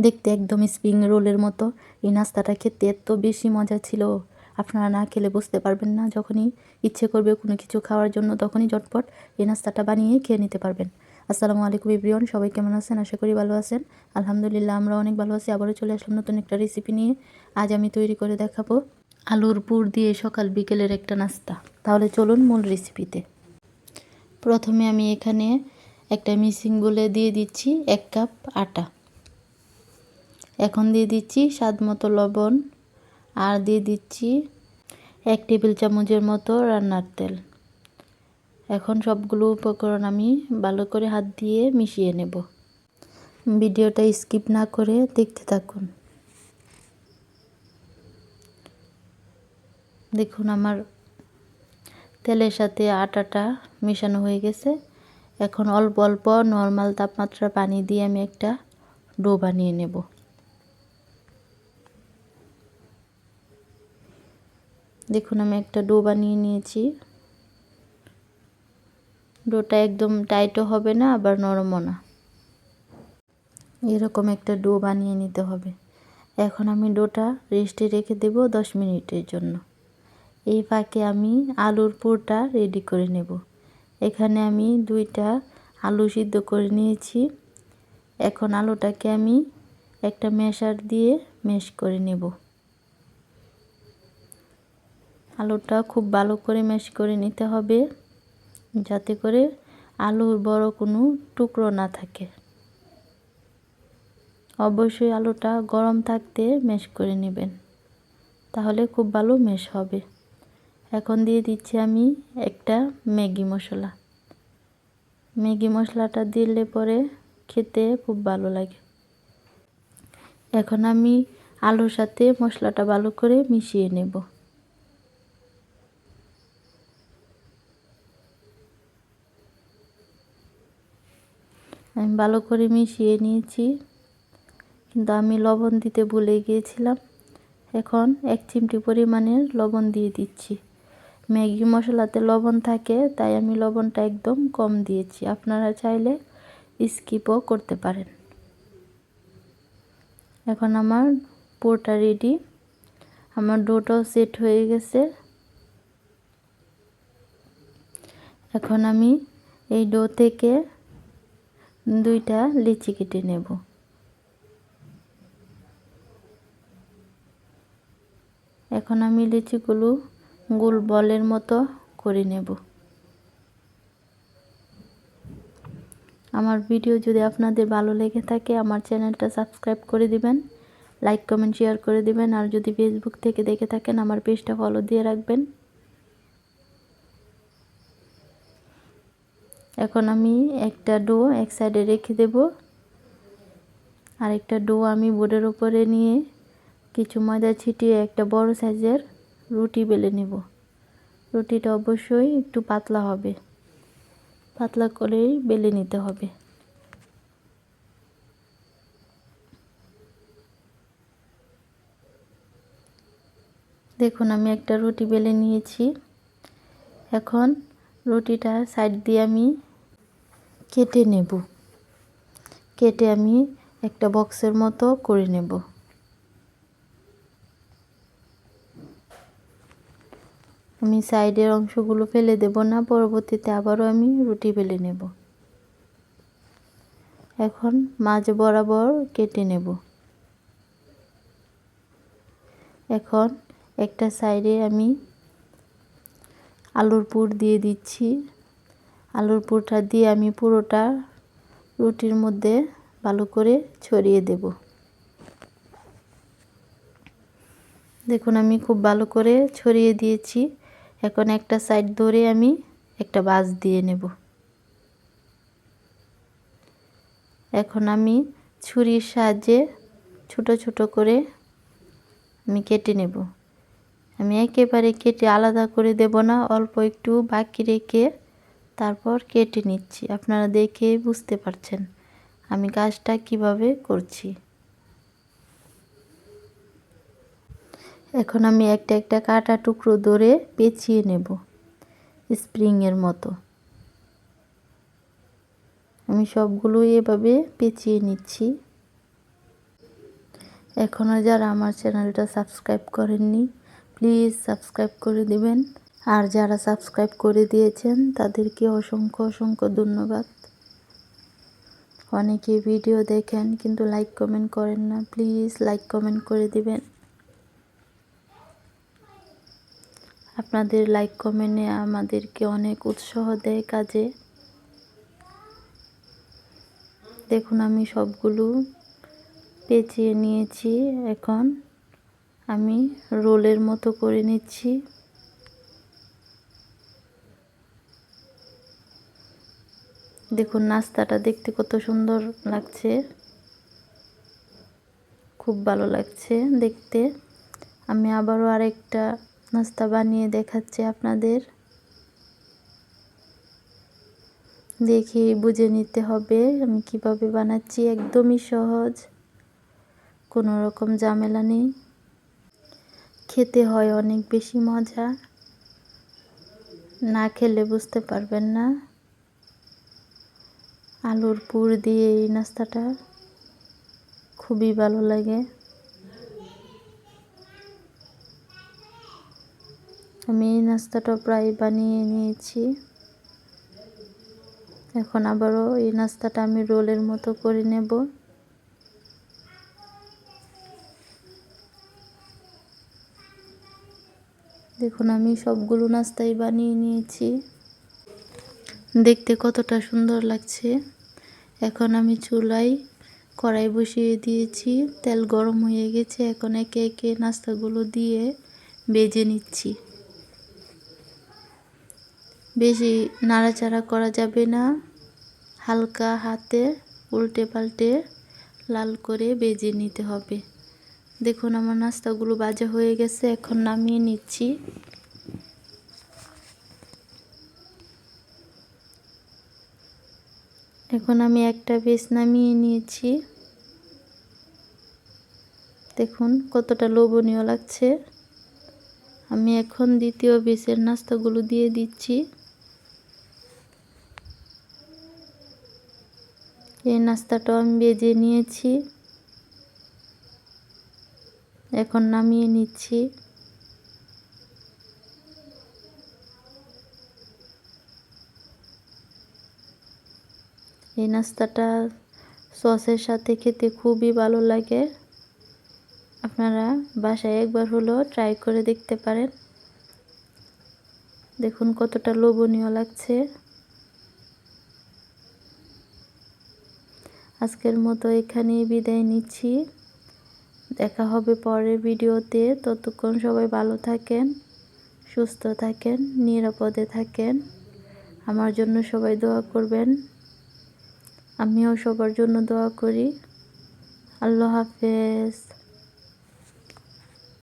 দেখতে একদম স্প্রিং রোলের মতো। এই নাস্তাটা খেতে এত বেশি মজা ছিল, আপনারা না খেলে বুঝতে পারবেন না। যখনই ইচ্ছে করবে কোনো কিছু খাওয়ার জন্য তখনই ঝটপট এই নাস্তাটা বানিয়ে খেয়ে নিতে পারবেন। আসসালামু আলাইকুম এভরিওয়ান, সবাই কেমন আছেন? আশা করি ভালো আছেন। আলহামদুলিল্লাহ আমরা অনেক ভালো আছি। আবারও চলে আসলাম নতুন একটা রেসিপি নিয়ে। আজ আমি তৈরি করে দেখাবো আলুর পুর দিয়ে সকাল বিকেলের একটা নাস্তা। তাহলে চলুন মূল রেসিপিতে। প্রথমে আমি এখানে একটা মিক্সিং বোলে দিয়ে দিচ্ছি 1 কাপ আটা। এখন দিয়ে দিচ্ছি স্বাদ মতো লবণ, আর দিয়ে দিচ্ছি 1 টেবিল চামচের মতো রান্নার তেল। এখন সবগুলো উপকরণ আমি ভালো করে হাত দিয়ে মিশিয়ে নেব। ভিডিওটা স্কিপ না করে দেখতে থাকুন। দেখুন আমার তেলের সাথে আটাটা মেশানো হয়ে গেছে। এখন অল্প অল্প নর্মাল তাপমাত্রার পানি দিয়ে আমি একটা ডো বানিয়ে নেব। দেখুন আমি একটা ডো বানিয়ে নিয়েছি। ডোটা একদম টাইটও হবে না আবার নরমও না, এরকম একটা ডো বানিয়ে নিতে হবে। এখন আমি ডোটা রেস্টে রেখে দেব 10 মিনিটের জন্য। এই ফাঁকে আমি আলুর পুরটা রেডি করে নেব। এখানে আমি 2টা আলু সিদ্ধ করে নিয়েছি। এখন আলুটাকে আমি একটা ম্যাশার দিয়ে ম্যাশ করে নেব। আলুটা খুব ভালো করে ম্যাশ করে নিতে হবে, যাতে করে আলুর বড় কোনো টুকরো না থাকে। অবশ্যই আলুটা গরম থাকতে ম্যাশ করে নেবেন, তাহলে খুব ভালো ম্যাশ হবে। এখন দিয়ে দিচ্ছি আমি একটা ম্যাগি মশলা। ম্যাগি মশলাটা দিলে পরে খেতে খুব ভালো লাগে। এখন আমি আলুর সাথে মশলাটা ভালো করে মিশিয়ে নেব। আমি ভালো করে মিশিয়ে নিয়েছি, কিন্তু আমি লবণ দিতে ভুলে গিয়েছিলাম। এখন 1 চিমটি পরিমাণের লবণ দিয়ে দিচ্ছি। ম্যাগি মশলাতে লবণ থাকে, তাই আমি লবণটা একদম কম দিয়েছি। আপনারা চাইলে স্কিপও করতে পারেন। এখন আমার পুরটা রেডি। আমার ডোটাও সেট হয়ে গেছে। এখন আমি এই ডো থেকে 2টা লিচি কেটে নেব। এখন আমি লিচিগুলো গোল বলের মতো করে নেব। আমার ভিডিও যদি আপনাদের ভালো লেগে থাকে আমার চ্যানেলটা সাবস্ক্রাইব করে দিবেন, লাইক কমেন্ট শেয়ার করে দিবেন। আর যদি ফেসবুক থেকে দেখে থাকেন আমার পেজটা ফলো দিয়ে রাখবেন। এখন আমি একটা ডো এক সাইডে রেখে দেব, আর একটা ডো আমি বোর্ডের উপরে নিয়ে কিছু ময়দা ছিটিয়ে একটা বড় সাইজের রুটি বেলে নেব। রুটিটা অবশ্যই একটু পাতলা হবে, পাতলা করেই বেলে নিতে হবে। দেখুন আমি একটা রুটি বেলে নিয়েছি। এখন রুটিটা সাইড দিয়ে আমি কেটে নেব। কেটে আমি একটা বক্সের মতো করে নেব। আমি সাইডের অংশগুলো ফেলে দেব না, পরবর্তীতে আবারও আমি রুটি বেলে নেব। এখন মাঝ বরাবর কেটে নেব। এখন একটা সাইডে আমি আলুর পুর দিয়ে দিচ্ছি। আলুর পুরটা দিয়ে আমি পুরোটা রুটির মধ্যে ভালো করে ছড়িয়ে দেব। দেখুন আমি খুব ভালো করে ছড়িয়ে দিয়েছি। এখন একটা সাইড ধরে আমি একটা ভাঁজ দিয়ে নেব। এখন আমি ছুরির সাহায্যে ছোট ছোট করে আমি কেটে নেব। আমি একেবারে কেটে আলাদা করে দেব না, অল্প একটু বাকি রেখে তারপর কেটে নিচ্ছি। আপনারা দেখে বুঝতে পারছেন আমি কাজটা কিভাবে করছি। এখন আমি একটা একটা কাটা টুকরো ধরে পেঁচিয়ে নেব স্প্রিংয়ের মতো। আমি সবগুলো এভাবে পেঁচিয়ে নিচ্ছি। এখনও যারা আমার চ্যানেলটা সাবস্ক্রাইব করেননি প্লিজ সাবস্ক্রাইব করে দিবেন। আর যারা সাবস্ক্রাইব করে দিয়েছেন তাদেরকে অসংখ্য অসংখ্য ধন্যবাদ। অনেকে ভিডিও দেখেন কিন্তু লাইক কমেন্ট করেন না, প্লিজ লাইক কমেন্ট করে দিবেন। আপনাদের লাইক কমেন্টে আমাদেরকে অনেক উৎসাহ দেয় কাজে। দেখুন আমি সবগুলো পেঁচিয়ে নিয়েছি, এখন আমি রোলের মতো করে নিচ্ছি। দেখুন নাস্তাটা দেখতে কত সুন্দর লাগছে, খুব ভালো লাগছে দেখতে। আমি আবারও আরেকটা নাস্তা বানিয়ে দেখাচ্ছি আপনাদের। দেখে বুঝে নিতে হবে আমি কিভাবে বানাচ্ছি, একদমই সহজ, কোনো রকম ঝামেলা নেই। খেতে হয় অনেক বেশি মজা, না খেলে বুঝতে পারবেন না। আলুর পুর দিয়ে এই নাস্তাটা খুবই ভালো লাগে। আমি এই নাস্তাটা প্রায় বানিয়ে নিয়েছি। এখন আবারও এই নাস্তাটা আমি রোলের মতো করে নেব। দেখুন আমি সবগুলো নাস্তাই বানিয়ে নিয়েছি, দেখতে কতটা সুন্দর লাগছে। এখন আমি চুলায় কড়াই বসিয়ে দিয়েছি, তেল গরম হয়ে গেছে। এখন একে একে নাস্তাগুলো দিয়ে ভেজে নিচ্ছি। বেশি নাড়াচাড়া করা যাবে না, হালকা হাতে উল্টে পাল্টে লাল করে ভেজে নিতে হবে। দেখুন আমার নাস্তাগুলো ভাজা হয়ে গেছে, এখন নামিয়ে নিচ্ছি। এখন আমি একটা বেশ নামিয়ে নিয়েছি। দেখুন কতটা লোভনীয় লাগছে। আমি এখন দ্বিতীয় বেসের নাস্তাগুলো দিয়ে দিচ্ছি। এই নাস্তাটাও আমি ভেজে নিয়েছি, এখন নামিয়ে নিচ্ছি। এই নাস্তাটা সসের সাথে খেতে খুবই ভালো লাগে। আপনারা বাসায় একবার হলেও ট্রাই করে দেখতে পারেন। দেখুন কতটা লোভনীয় লাগছে। আজকের মতো এখানেই বিদায় নিচ্ছি, দেখা হবে পরের ভিডিওতে। ততক্ষণ সবাই ভালো থাকেন, সুস্থ থাকেন, নিরাপদে থাকেন। আমার জন্য সবাই দোয়া করবেন, আমিও সবার জন্য দোয়া করি। আল্লাহ হাফেজ।